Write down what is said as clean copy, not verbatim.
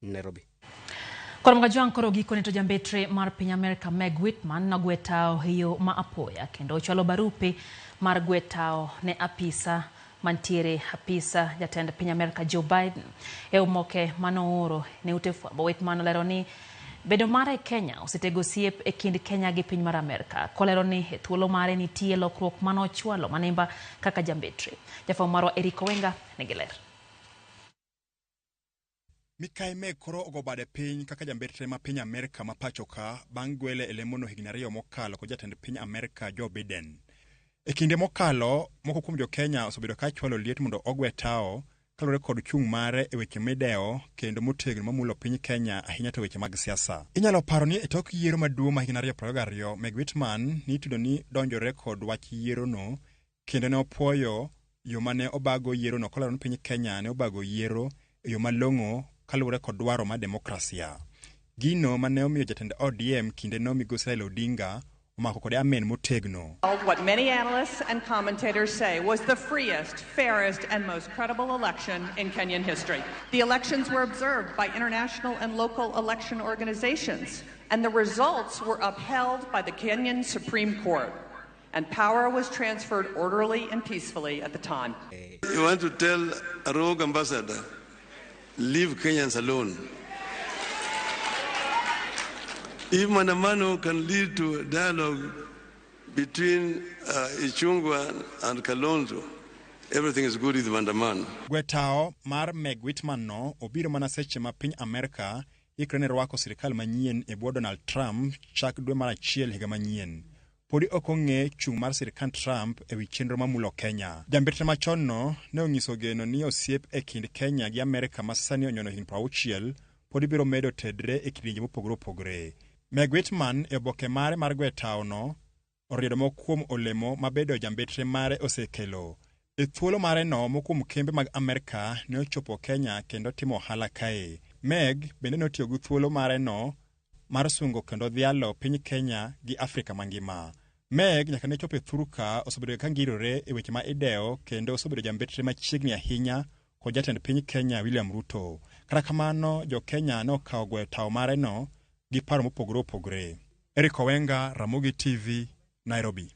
Nairobi. Koromga juang koro gikone to jambetre mar piny Amerika Meg Whitmen na gwetao hiyo ma apoya kendo chalo barupe mar gwetao ne apisa mantiere apisa jatend piny Amerika Joe Biden e umoke manooro ne utefwambo. Whitmen olero ni bedo mare Kenya osetego siep e kind Kenya gi piny mar Amerika. Kolero ni thuolo mare nitie lokruok manochwalo manimba kaka jambetre. Jafwambo marwa Eric Wenga negiler. Mikai Meg koro ogobade piny kaka jambetre ma piny Amerika ma pachoka bang' gwele e lemono higni 2 mokalo ko jatend piny Amerika Joe Biden. E kinde mokalo, moko kuom jo Kenya osebedo ka chwalo liet mondo ogwe tao kalore kod chung' mare e weche mideo kendo motegno mamulo piny Kenya ahinya to weche mag siasa. Inyalo paro ni e tok yiero maduong' ma higni 2022 Meg Whitmen nitudo ni donjore kod wach yiero no kendo ne opuoyo yo mane obago yiero no kolero ni piny Kenya ne obago yiero e yo malong'o kalure kod dwaro ma demokrasia. Gino mane omiyo jatend ODM kinde no migosi Raila Odinga omako kode amen motegno. What many analysts and commentators say was the freest, fairest, and most credible election in Kenyan history. The elections were observed by international and local election organizations, and the results were upheld by the Kenyan Supreme Court, and power was transferred orderly and peacefully at the time. You want to tell a rogue ambassador, leave Kenyans alone. If Mandamano can lead to a dialogue between Ichungwa and Kalonzo, everything is good with Mandamano. Gwetao mar Meg Whitmen no obiro mana seche ma piny Amerika ikrene rwako sirikal manyien e bwo Donald Trump chak dwe mar achiel higa manyien. Podi okong'e chung' mar sirikal Trump e wi chenro mamulo Kenya. Jambetre machon no ne onyiso geno ni osiep e kind Kenya gi Amerika ma sani onyono higni 60 podi biro medo tedre e kidienje mopogore opogore. Meg Whitmen e oboke mare mar gwetao no oriedo mokuom olemo mabedo jambetre mare osekelo. E thuolo mare no mokuom kembe mag Amerika ne ochopo Kenya kendo timo ohala kae. Meg bende notiyo gi thuolo mare no mar sungo kendo dhialo piny Kenya gi Afrika mangima. Meg nyaka ne chope thuruka osebedo ka ngirore e weche ma ideo kendo osebedo jambetre machiegni ahinya kod jatend piny Kenya William Ruto. Kata kamano jo Kenya ne okawo gwetao mare no gi paro mopogore opogore. Eric Wenga, Ramogi TV, Nairobi.